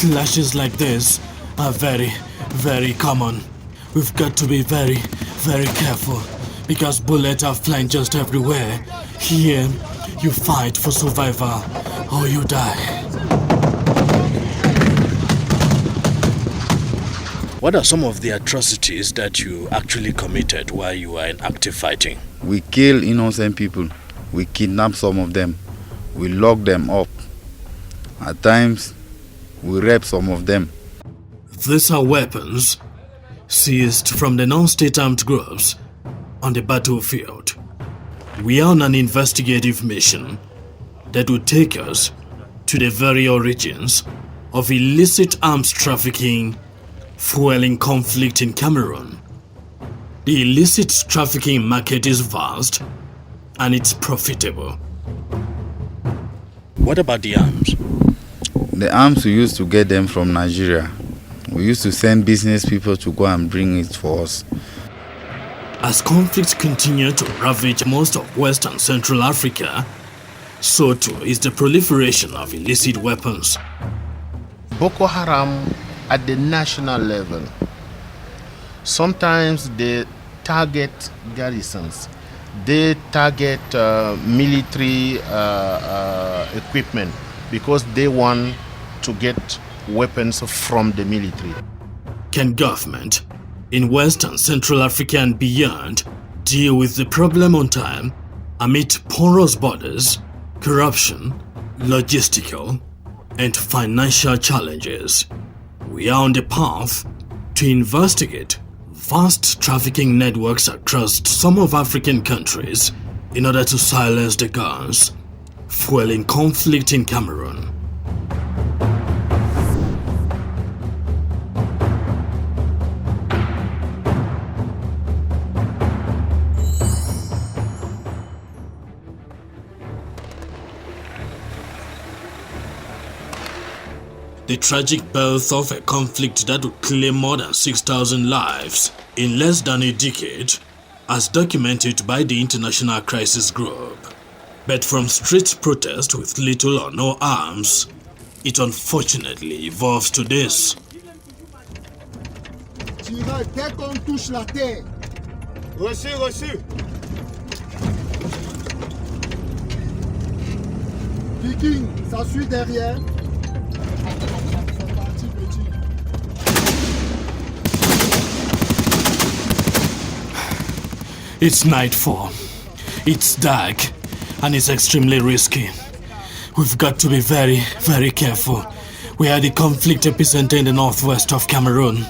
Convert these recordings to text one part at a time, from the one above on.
clashes like this are very, very common. We've got to be very, very careful because bullets are flying just everywhere. Here, you fight for survival or you die. What are some of the atrocities that you actually committed while you were in active fighting? We kill innocent people. We kidnap some of them. We lock them up. At times, we rape some of them. These are weapons seized from the non-state armed groups on the battlefield. We are on an investigative mission that will take us to the very origins of illicit arms trafficking fueling conflict in Cameroon. The illicit trafficking market is vast and it's profitable. What about the arms? The arms, we used to get them from Nigeria. We used to send business people to go and bring it for us. As conflicts continue to ravage most of West and Central Africa, so too is the proliferation of illicit weapons. Boko Haram at the national level, sometimes they target garrisons, they target military equipment because they want to get weapons from the military. Can government in West and Central Africa and beyond deal with the problem on time amid porous borders, corruption, logistical, and financial challenges? We are on the path to investigate vast trafficking networks across some of African countries in order to silence the guns fueling conflict in Cameroon. The tragic birth of a conflict that would claim more than 6,000 lives in less than a decade, as documented by the International Crisis Group. But from street protest with little or no arms, it unfortunately evolves to this. Dès qu'on touche la terre. Reçu, reçu. Viking, ça suit derrière. It's nightfall, it's dark, and it's extremely risky. We've got to be very, very careful. We are the conflict epicenter in the northwest of Cameroon.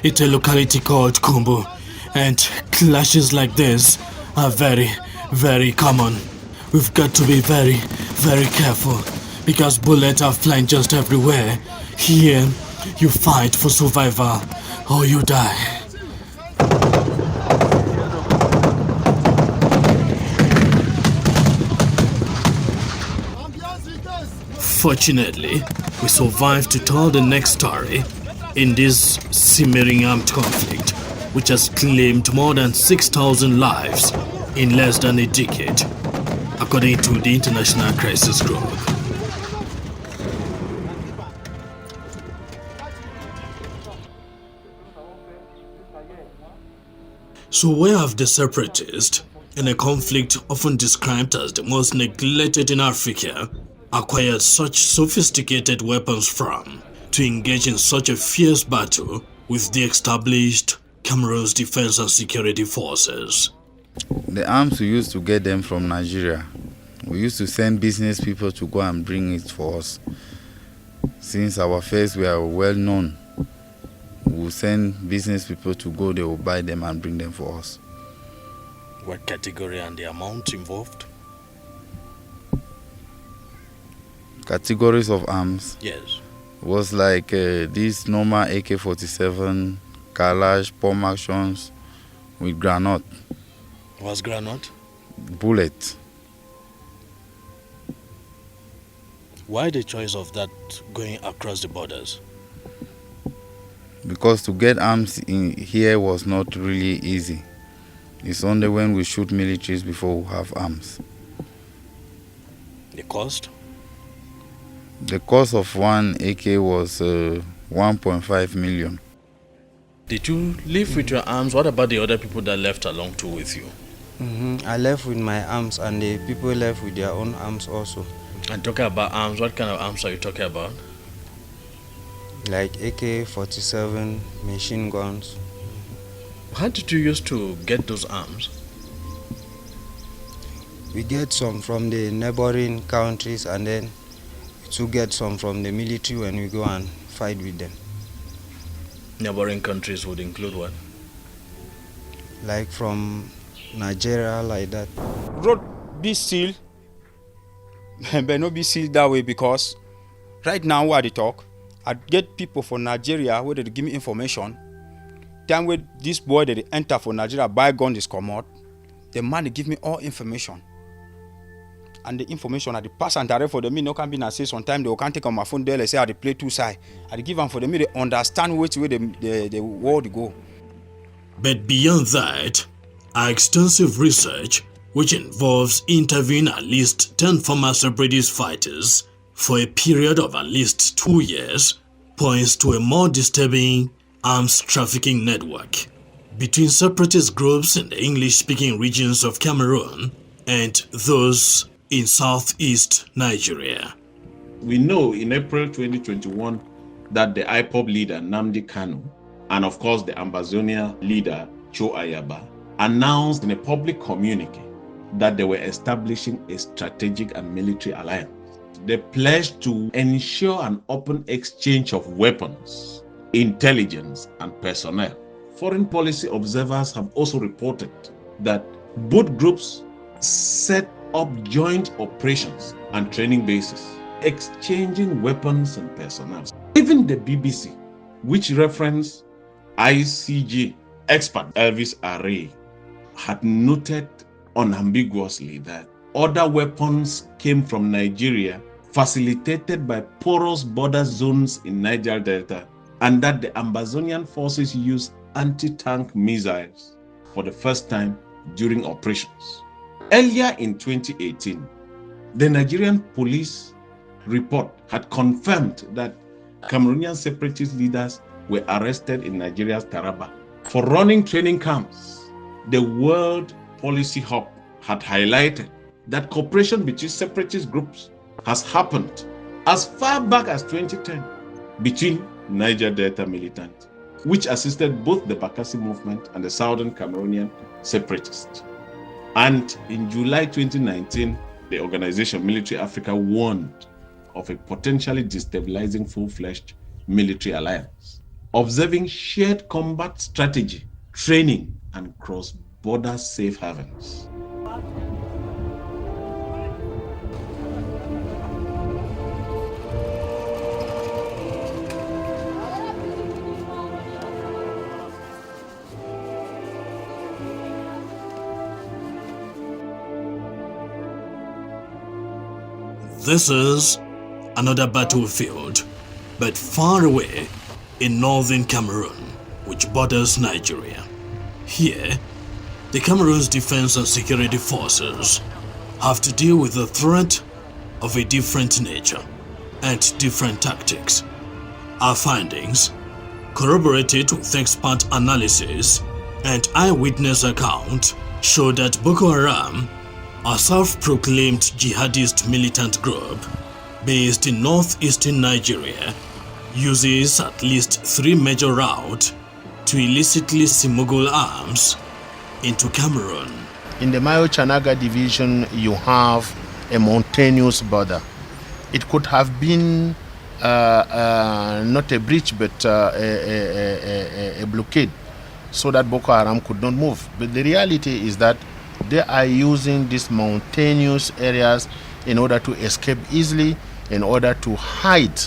It's a locality called Kumbu, and clashes like this are very, very common. We've got to be very, very careful because bullets are flying just everywhere. Here, you fight for survival or you die. Fortunately, we survived to tell the next story in this simmering armed conflict, which has claimed more than 6,000 lives in less than a decade, according to the International Crisis Group. So where have the separatists, in a conflict often described as the most neglected in Africa, acquired such sophisticated weapons from to engage in such a fierce battle with the established Cameroon's defense and security forces? The arms, we used to get them from Nigeria. We used to send business people to go and bring it for us. Since our affairs were well known, we would send business people to go, they will buy them and bring them for us. What category and the amount involved? Categories of arms? Yes. Was like this normal AK-47, Kalash, pump actions with granite. What's granite? Bullet. Why the choice of that going across the borders? Because to get arms in here was not really easy. It's only when we shoot militaries before we have arms. The cost? The cost of one AK was 1.5 million. Did you leave with your arms? What about the other people that left along too with you? I left with my arms, and the people left with their own arms also. And talking about arms, what kind of arms are you talking about? Like AK-47, machine guns. How did you used to get those arms? We get some from the neighboring countries, and then we too get some from the military when we go and fight with them. Neighboring countries would include what? Like from Nigeria, like that. Road be sealed, but not be sealed that way, because right now where they talk, I get people from Nigeria where they give me information. Time where this boy that they enter for Nigeria buy gun is come out, the man they give me all information. And the information I pass and direct for them. Me no can be na say sometimes they can't take on my phone there. They say I dey play two side. I give them for them. They understand which way the world go. But beyond that, our extensive research, which involves interviewing at least 10 former separatist fighters for a period of at least 2 years, points to a more disturbing arms trafficking network between separatist groups in the English-speaking regions of Cameroon and those in southeast Nigeria. We know in April 2021 that the IPOB leader Nnamdi Kanu and of course the Ambazonia leader Cho Ayaba announced in a public communique that they were establishing a strategic and military alliance. They pledged to ensure an open exchange of weapons, intelligence, and personnel. Foreign policy observers have also reported that both groups set up joint operations and training bases, exchanging weapons and personnel. Even the BBC, which referenced ICG expert Elvis Array, had noted unambiguously that other weapons came from Nigeria, facilitated by porous border zones in Niger Delta, and that the Ambazonian forces used anti-tank missiles for the first time during operations. Earlier in 2018, the Nigerian police report had confirmed that Cameroonian separatist leaders were arrested in Nigeria's Taraba for running training camps. The World Policy Hub had highlighted that cooperation between separatist groups has happened as far back as 2010 between Niger Delta militants, which assisted both the Bakassi movement and the Southern Cameroonian separatists. And in July 2019, the organization Military Africa warned of a potentially destabilizing full-fledged military alliance, observing shared combat strategy, training, and cross-border safe havens. This is another battlefield, but far away in northern Cameroon, which borders Nigeria. Here, the Cameroon's defense and security forces have to deal with the threat of a different nature and different tactics. Our findings, corroborated with expert analysis and eyewitness account, show that Boko Haram, a self-proclaimed jihadist militant group based in northeastern Nigeria, uses at least 3 major routes to illicitly smuggle arms into Cameroon. In the Mayo Chanaga division, you have a mountainous border. It could have been not a breach, but a blockade, so that Boko Haram could not move. But the reality is that they are using these mountainous areas in order to escape easily, in order to hide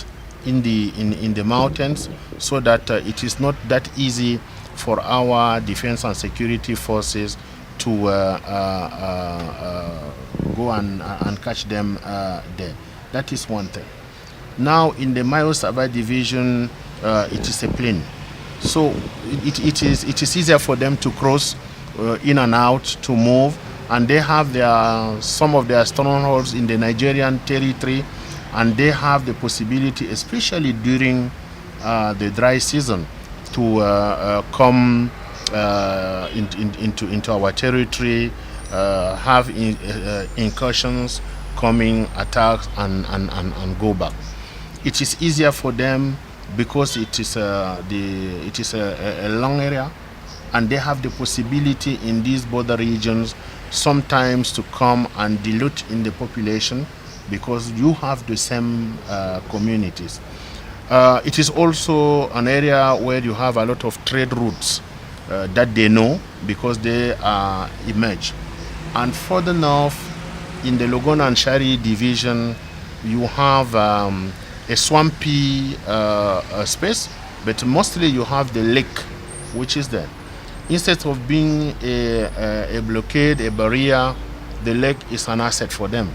in the mountains, so that it is not that easy for our defense and security forces to go and catch them there. That is one thing. Now in the Mayo Sava division, it is a plain, so it is easier for them to cross in and out, to move, and they have some of their strongholds in the Nigerian territory, and they have the possibility, especially during the dry season, to come into our territory, have incursions, coming, attacks, and go back. It is easier for them because it is a long area, and they have the possibility in these border regions sometimes to come and dilute in the population because you have the same communities. It is also an area where you have a lot of trade routes that they know because they are emerged. And further north, in the Logona and Shari division, you have a swampy space, but mostly you have the lake, which is there. Instead of being a blockade, a barrier, the lake is an asset for them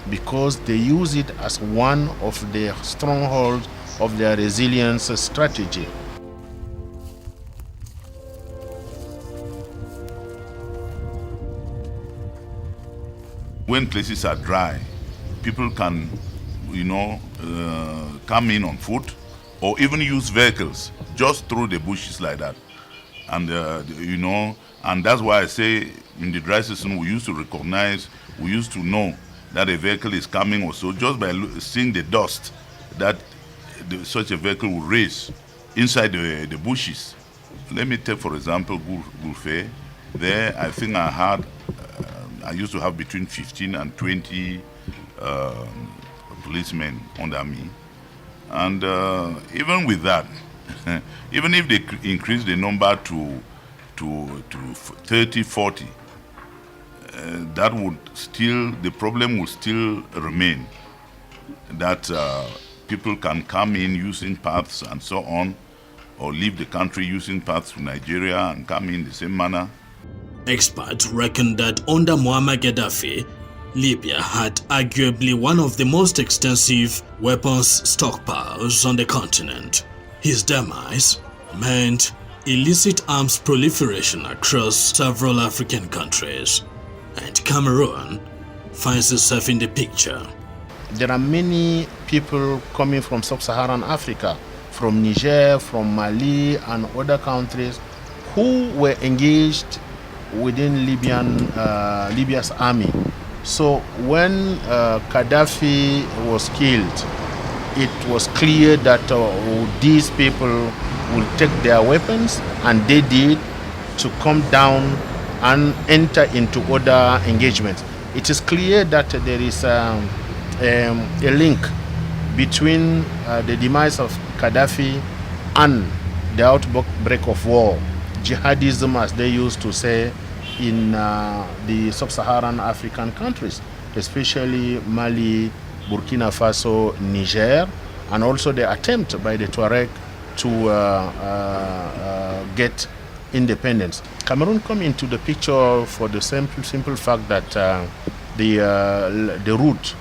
because they use it as one of the strongholds of their resilience strategy. When places are dry, people can, come in on foot or even use vehicles just through the bushes like that. And, and that's why I say in the dry season, we used to know that a vehicle is coming also just by seeing the dust that such a vehicle will raise inside the bushes. Let me take, for example, Gulfe. There, I think I used to have between 15 and 20 policemen under me. And even with that, even if they increase the number to 30, 40, that would still, the problem will still remain. That people can come in using paths and so on, or leave the country using paths to Nigeria and come in the same manner. Experts reckon that under Muammar Gaddafi, Libya had arguably one of the most extensive weapons stockpiles on the continent. His demise meant illicit arms proliferation across several African countries, and Cameroon finds itself in the picture. There are many people coming from sub-Saharan Africa, from Niger, from Mali, and other countries who were engaged within Libya's army. So when Gaddafi was killed, it was clear that these people will take their weapons, and they did, to come down and enter into other engagements. It is clear that there is a link between the demise of Gaddafi and the outbreak of war, jihadism, as they used to say, in the sub-Saharan African countries, especially Mali, Burkina Faso, Niger, and also the attempt by the Tuareg to get independence. Cameroon come into the picture for the simple fact that the route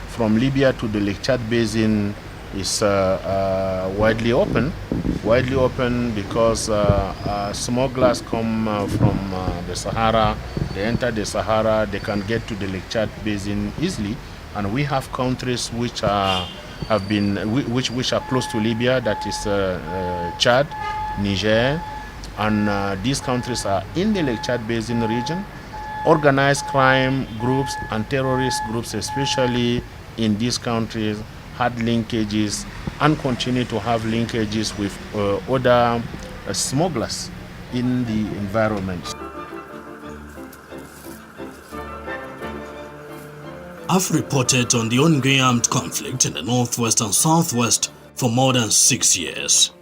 from Libya to the Lake Chad Basin is widely open because smugglers come from the Sahara. They enter the Sahara, they can get to the Lake Chad Basin easily, and we have countries which are which are close to Libya, that is Chad, Niger, and these countries are in the Lake Chad Basin region. Organized crime groups and terrorist groups, especially in these countries, had linkages and continue to have linkages with other smugglers in the environment. I've reported on the ongoing armed conflict in the northwest and southwest for more than 6 years,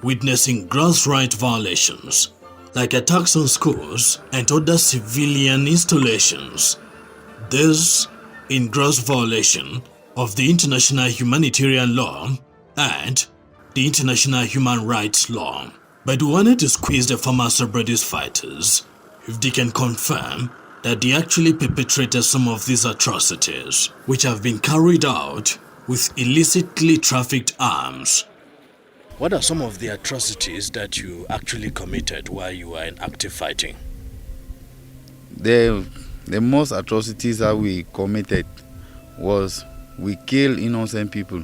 witnessing gross rights violations like attacks on schools and other civilian installations. This in gross violation of the international humanitarian law and the international human rights law. But we wanted to squeeze the former separatist fighters if they can confirm that they actually perpetrated some of these atrocities, which have been carried out with illicitly trafficked arms. What are some of the atrocities that you actually committed while you were in active fighting? The most atrocities that we committed was We kill innocent people.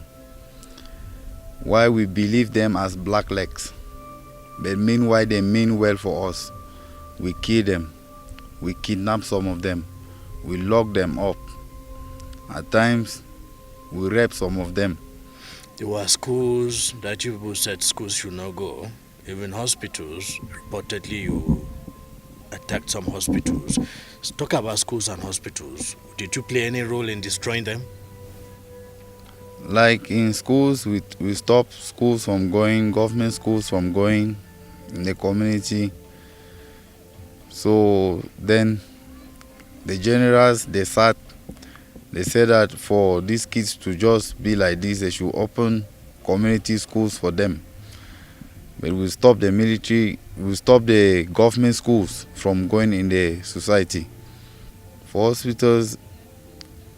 Why we believe them as black legs. But meanwhile they mean well for us. We kill them. We kidnap some of them. We lock them up. At times, we rape some of them. There were schools that you people said schools should not go. Even hospitals. Reportedly, you attacked some hospitals. Let's talk about schools and hospitals. Did you play any role in destroying them? Like in schools, we stop schools from going, government schools from going in the community. So then the generals, they said that for these kids to just be like this, they should open community schools for them. But we stop the military, we stop the government schools from going in the society. For hospitals,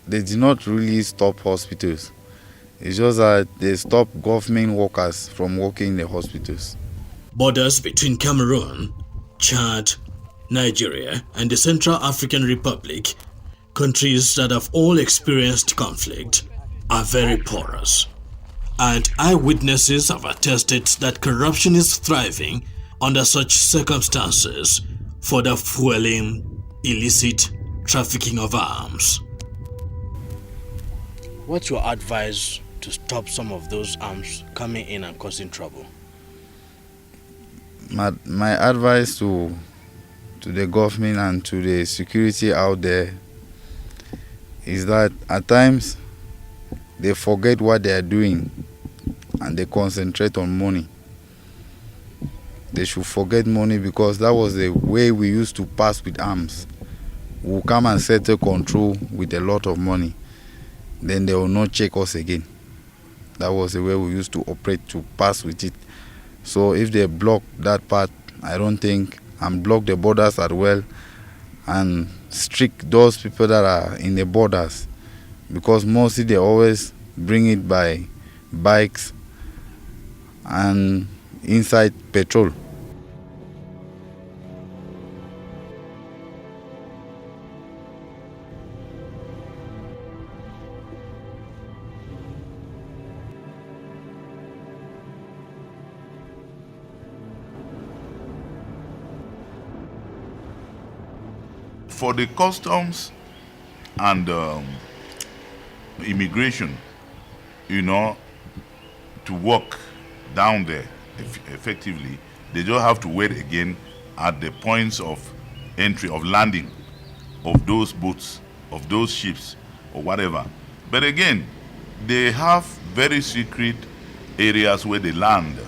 they did not really stop hospitals. It's just that they stop government workers from working in the hospitals. Borders between Cameroon, Chad, Nigeria, and the Central African Republic, countries that have all experienced conflict, are very porous. And eyewitnesses have attested that corruption is thriving under such circumstances, further fueling illicit trafficking of arms. What's your advice to stop some of those arms coming in and causing trouble? My advice to the government and to the security out there is that at times they forget what they are doing and they concentrate on money. They should forget money because that was the way we used to pass with arms. We'll come and settle control with a lot of money. Then they will not check us again. That was the way we used to operate, to pass with it. So if they block that part, I don't think, and block the borders as well, and strict those people that are in the borders, because mostly they always bring it by bikes and inside petrol. For the customs and immigration, to work down there effectively, they don't have to wait again at the points of entry, of landing of those boats, of those ships, or whatever. But again, they have very secret areas where they land,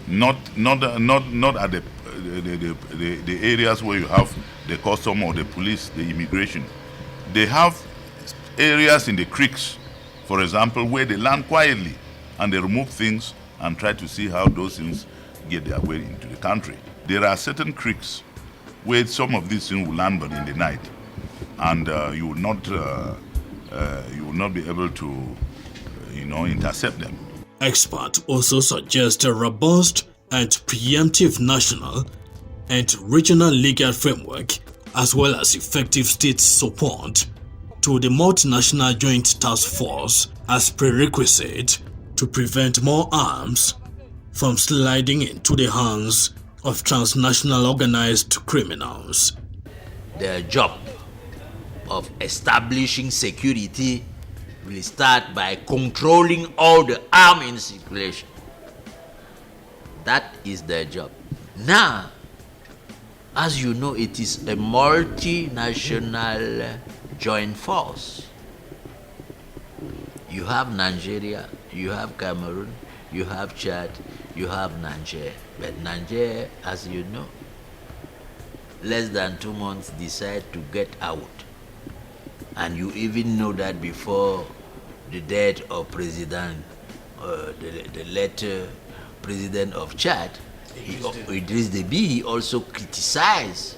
not at the areas where you have the custom or the police, the immigration. They have areas in the creeks, for example, where they land quietly and they remove things and try to see how those things get their way into the country. There are certain creeks where some of these things will land but in the night, and you will not be able to intercept them. Experts also suggest a robust and preemptive national and regional legal framework, as well as effective state support to the multinational joint task force as prerequisite to prevent more arms from sliding into the hands of transnational organized criminals. The job of establishing security will start by controlling all the arms in circulation. That is their job. Now, as you know, it is a multinational joint force. You have Nigeria, you have Cameroon, you have Chad, you have Niger. But Niger, as you know, less than 2 months decide to get out. And you even know that before the death of President, the later President of Chad, Idriss Déby, he also criticized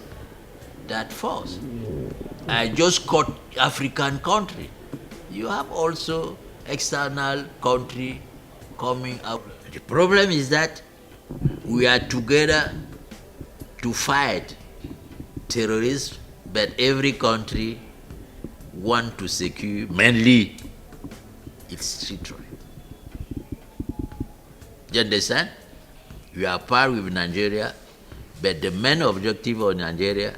that force. I just caught African country. You have also external country coming out. The problem is that we are together to fight terrorists, but every country want to secure mainly It's treachery. You understand? We are par with Nigeria, but the main objective of Nigeria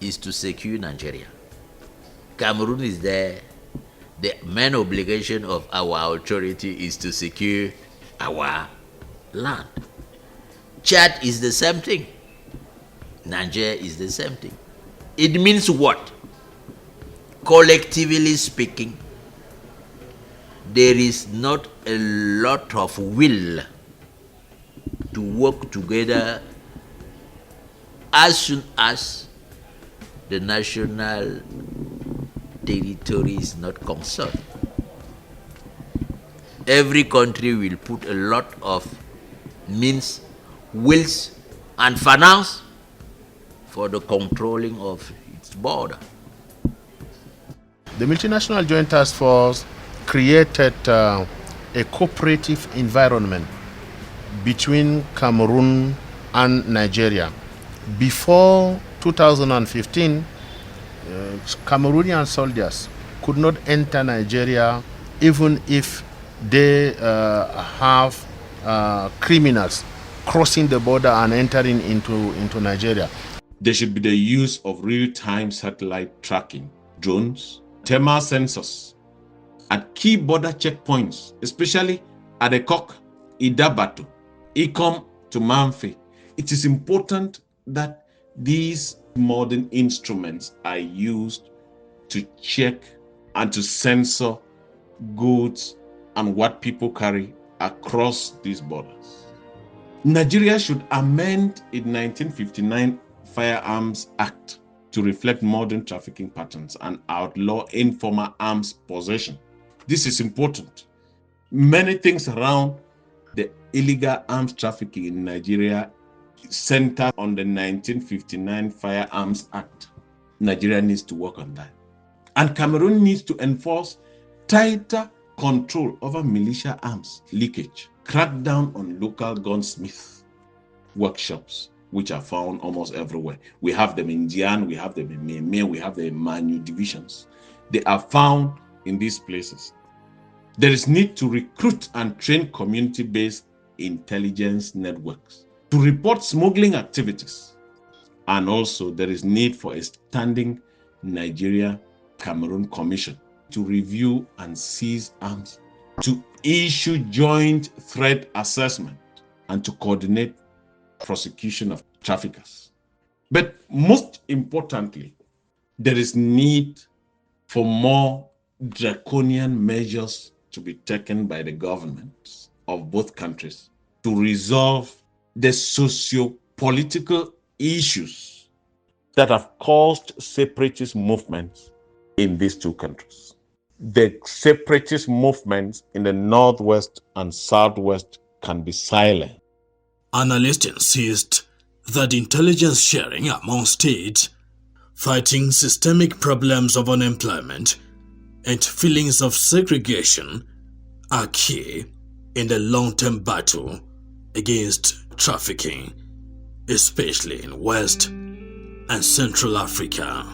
is to secure Nigeria. Cameroon is there. The main obligation of our authority is to secure our land. Chad is the same thing. Nigeria is the same thing. It means what? Collectively speaking, there is not a lot of will to work together as soon as the national territory is not concerned. Every country will put a lot of means, wills, and finance for the controlling of its border. The multinational joint task force created a cooperative environment between Cameroon and Nigeria. Before 2015, Cameroonian soldiers could not enter Nigeria even if they have criminals crossing the border and entering into Nigeria. There should be the use of real-time satellite tracking, drones, thermal sensors at key border checkpoints, especially at Ekok, Idabato, Ikom to Manfe. It is important that these modern instruments are used to check and to censor goods and what people carry across these borders. Nigeria should amend its 1959 Firearms Act to reflect modern trafficking patterns and outlaw informal arms possession. This is important. Many things around the illegal arms trafficking in Nigeria center on the 1959 Firearms Act. Nigeria needs to work on that. And Cameroon needs to enforce tighter control over militia arms leakage, crack down on local gunsmith workshops, which are found almost everywhere. We have them in Jian, we have them in Meme, we have them in Manu divisions. They are found in these places. There is need to recruit and train community-based intelligence networks to report smuggling activities. And also there is need for a standing Nigeria-Cameroon Commission to review and seize arms, to issue joint threat assessment, and to coordinate prosecution of traffickers. But most importantly, there is need for more draconian measures to be taken by the governments of both countries to resolve the socio-political issues that have caused separatist movements in these two countries. The separatist movements in the northwest and southwest can be silent. Analysts insist that intelligence sharing among states, fighting systemic problems of unemployment and feelings of segregation are key in the long-term battle against trafficking, especially in West and Central Africa.